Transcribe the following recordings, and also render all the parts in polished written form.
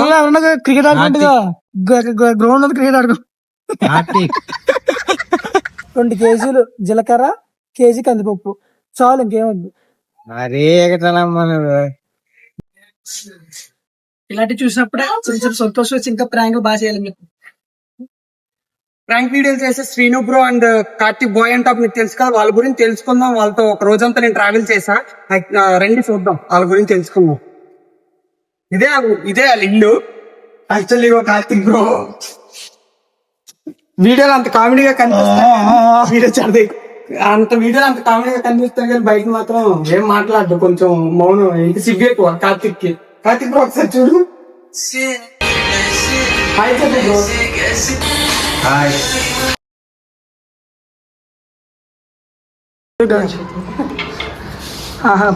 పిల్లలు ఎవరన్నా cricket ఆడుకుంటుందా ground ఉంది క్రికెట్ ఆడుకో. 2 కేజీలు జీలకర్ర, కేజీ కందిపప్పు చాలు, ఇంకేమద్దు. మరీ ఇలాంటివి చూసినప్పుడే కొంచెం సంతోషం వచ్చి ఇంకా ప్రాంక్ బాగా చేయాలి మీకు. ప్రాంక్ వీడియోలు చేసే Srinu bro and Karthik boy and top మీకు తెలుసు కదా, వాళ్ళ గురించి తెలుసుకుందాం. వాళ్ళతో ఒక రోజంతా నేను ట్రావెల్ చేసా. రండి చూద్దాం వాళ్ళ గురించి తెలుసుకుందాం. ఇదే వాళ్ళ ఇల్లు. యాక్చువల్లీ కార్తిక్ బ్రో వీడియోలో అంత కామెడీగా కనిపిస్తాయి, అంత వీడియోలో అంత కామెడీగా కనిపిస్తారు కానీ బయట మాత్రం ఏం మాట్లాడదు, కొంచెం మౌనం. ఇంక సిగ్గు ఎక్కువ కార్తిక్ కి. కార్తిక్ బ్రో ఒకసారి చూడు. Hi Karthik bro. హాయ్.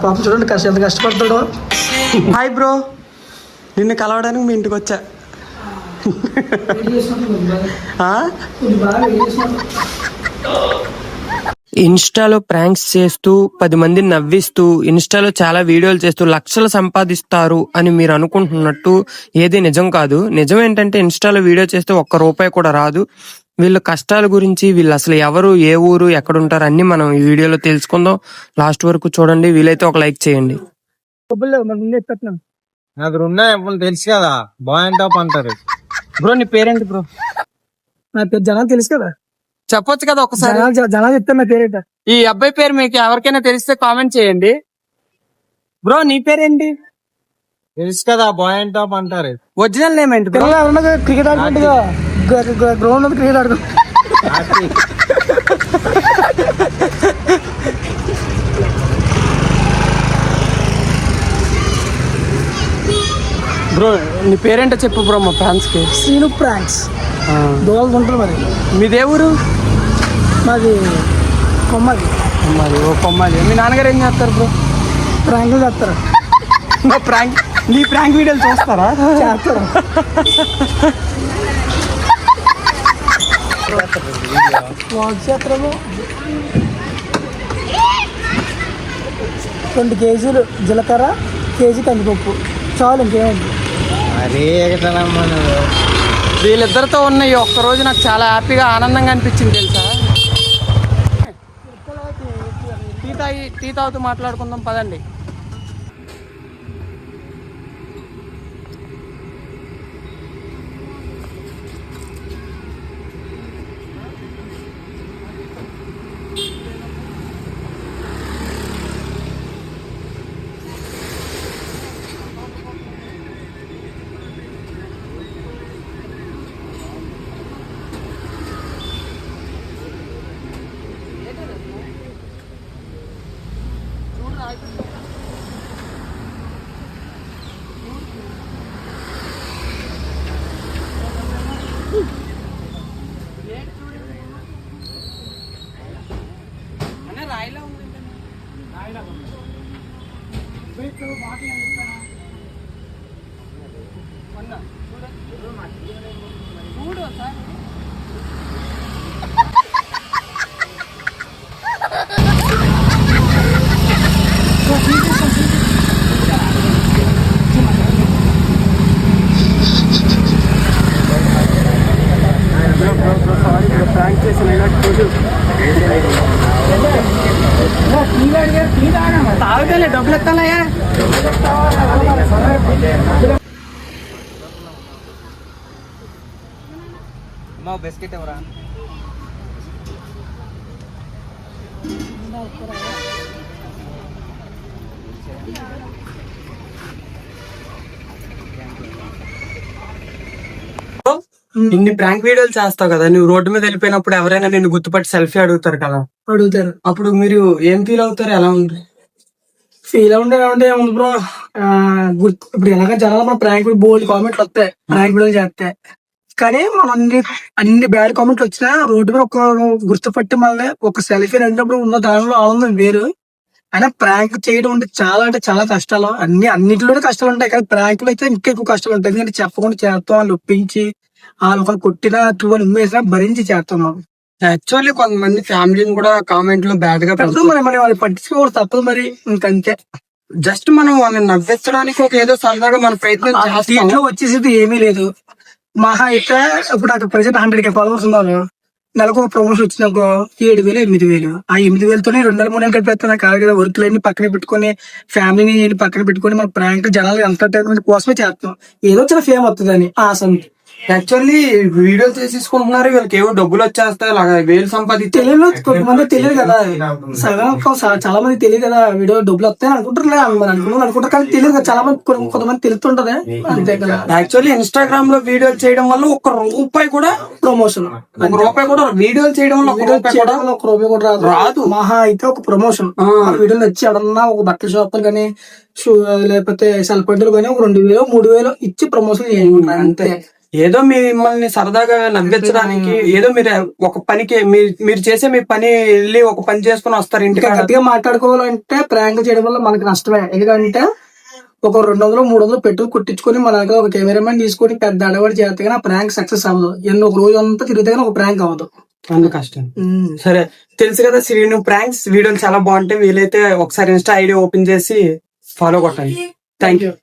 పాపం చూడండి ఎంత కష్టపడతాడో. హాయ్ బ్రో, నిన్ను కలవడానికి మీ ఇంటికి వచ్చా. ఇన్స్టాలో ప్రాంక్స్ చేస్తూ 10 మందిని నవ్విస్తూ ఇన్స్టాలో చాలా వీడియోలు చేస్తూ లక్షలు సంపాదిస్తారు అని మీరు అనుకుంటున్నట్టు ఏది నిజం కాదు. నిజం ఏంటంటే ఇన్స్టాలో వీడియో చేస్తే ₹1 కూడా రాదు. వీళ్ళ కష్టాల గురించి, వీళ్ళు అసలు ఎవరు, ఏ ఊరు, ఎక్కడుంటారు అన్ని మనం ఈ వీడియోలో తెలుసుకుందాం. లాస్ట్ వరకు చూడండి, వీలైతే ఒక లైక్ చేయండి. నాకు ఉన్నాయి తెలుసు కదా, బాయ్ అండ్ టాప్ అంటారు. బ్రో నీ పేరేంటి బ్రో? నా పేరు జనాలు తెలుసు కదా, చెప్పొచ్చు కదా ఒకసారి. జనాలు చెప్తాను నా పేరేంట. ఈ అబ్బాయి పేరు మీకు ఎవరికైనా తెలిస్తే కామెంట్ చేయండి. బ్రో నీ పేరేంటి? తెలుసు కదా, బాయ్ అండ్ టాప్ అంటారు. ఒరిజినల్ నేమ్ ఏంటి? పిల్లలు ఎవరన్నా క్రికెట్ ఆడుకుంటుందా గ్రౌండ్ ఉంది క్రికెట్ ఆడుకో. బ్రో నీ పేరేంటో చెప్పు బ్రో మా ఫ్యాన్స్ కి. శ్రీను ప్రాంక్స్ దోవలు ఉంటారు. మరి మీదే ఊరు? మాది కొమ్మది. కొమ్మాలి. మీ నాన్నగారు ఏం చేస్తారు బ్రో? ప్రాంకులు చేస్తారు. నీ ప్రాంక్ వీడియోలు చూస్తారా? చేస్తారు. చేస్తాము. 2 కేజీలు జీలకర్ర, కేజీ కందిపప్పు చాలు, ఇంకేమద్దు. మరీ వీళ్ళిద్దరితో ఉన్న ఈ ఒక్కరోజు నాకు చాలా హ్యాపీగా, ఆనందంగా అనిపించింది తెలుసా. టీ తాగుతూ మాట్లాడుకుందాం పదండి. తాగుతలే డబ్బులు ఎత్తాలయ్యా. బిస్కెట్ ఎవరా? ఇన్ని ప్రాంక్ వీడియోలు చేస్తావు కదా, నువ్వు రోడ్డు మీద వెళ్ళిపోయినప్పుడు ఎవరైనా నిన్ను గుర్తుపట్టి సెల్ఫీ అడుగుతారు కదా, అడుగుతారు. అప్పుడు మీరు ఏం ఫీల్ అవుతారు? ఎలా ఉంది ఫీల్ ఉంటే ఏముంది బ్రో, ఇప్పుడు ఎలాగ జనాలు మన ప్రాంక్ బోల్డ్ కామెంట్లు వస్తాయి ప్రాంక్ వీడియోలు చేస్తే. కానీ మనం అన్ని బ్యాడ్ కామెంట్లు వచ్చినా రోడ్డు మీద ఒక గుర్తుపట్టి మళ్ళీ ఒక సెల్ఫీ రెండప్పుడు ఉన్న దానిలో ఆనందం వేరు. అయినా ప్రాంక్ చేయడం అంటే చాలా కష్టాలు. అన్నింటిలోనే కష్టాలు ఉంటాయి, కానీ ప్రాంక్ లో అయితే ఇంకా ఎక్కువ కష్టాలు ఉంటాయి. ఎందుకంటే చెప్పకుండా చేస్తాం, వాళ్ళు ఒప్పించి వాళ్ళు ఒకరు కొట్టినా తువ్వలు ఉమ్మేసినా భరించి చేస్తున్నాం. యాక్చువల్లీ కొంతమంది ఫ్యామిలీని కూడా కామెంట్లు బ్యాడ్ గా మరి వాళ్ళు పట్టించుకోకూడదు, తప్పదు మరి. ఇంకంతే. జస్ట్ మనం వాళ్ళని నవ్వించడానికి ఒక ఏదో సరదాగా మన ప్రయత్నం చేస్తాం. దీంట్లో వచ్చేసి ఏమీ లేదు. మహా అయితే ఇప్పుడు అక్కడ ప్రజెంట్ 100K ఫాలోవర్స్ ఉన్నారు. నెలకు ఒక ప్రమోషన్ వచ్చినాకో 7,000 8,000 ఆ 8,000తోనే 2 నెలలు 3 నెలలు గడిపేస్తున్నా కాదు కదా. వర్క్లన్నీ పక్కన పెట్టుకుని ఫ్యామిలీని పక్కన పెట్టుకుని మన ప్రాంక్ జనాలు ఎంటర్టైన్మెంట్ కోసమే చేస్తాం. ఏదో చిన్న ఫేమ్ వస్తుందని ఆశ ఉంది. యాక్చువల్లీ వీడియోలు చేసేసుకుంటున్నారు, వీళ్ళకి ఏవో డబ్బులు వచ్చేస్తాయి, అలాగా వేలు సంపాదించాలి. తెలియదు, కొంతమంది తెలియదు కదా. చాలా మంది తెలియదు కదా వీడియో డబ్బులు వస్తాయని అనుకుంటారు. అనుకుంటారు కానీ తెలియదు కదా. చాలా మంది కొంతమంది తెలుస్తుంటది అంతే కదా. యాక్చువల్లీ ఇన్స్టాగ్రామ్ లో వీడియోలు చేయడం వల్ల ₹1 కూడా ప్రమోషన్, ₹1 కూడా వీడియోలు చేయడం వల్ల ₹1 కూడా రాదు. మహా అయితే ఒక ప్రమోషన్ వీడియోలు వచ్చి ఎవరన్నా ఒక బట్టల షాపులు కానీ లేకపోతే సెల్ పాయింట్లు కానీ ఒక 2,000 3,000 ఇచ్చి ప్రమోషన్ చేయాలి అంతే. ఏదో మిమ్మల్ని సరదాగా నవ్వించడానికి ఏదో మీరు ఒక పనికి మీరు చేసే మీ పని వెళ్ళి ఒక పని చేసుకుని వస్తారు ఇంటికి. గట్టిగా మాట్లాడుకోవాలంటే ప్రాంక్ చేయడం వల్ల మనకి నష్టమే. ఎందుకంటే ఒక 200-300 పెట్టుకు కుట్టించుకొని మన దగ్గర ఒక కెమెరామెన్ తీసుకొని పెద్ద అడవాడు చేస్తే కానీ ఆ ప్రాంక్ సక్సెస్ అవ్వదు. ఎన్నో ఒక రోజు అంతా తిరిగితే కానీ ఒక ప్రాంక్ అవ్వదు. అందుకు కష్టం. సరే, తెలుసు కదా శ్రీను ప్రాంక్స్ వీడియోలు చాలా బాగుంటాయి. వీలైతే ఒకసారి ఇన్స్టా ఐడి ఓపెన్ చేసి ఫాలో కొట్టండి. Thank you.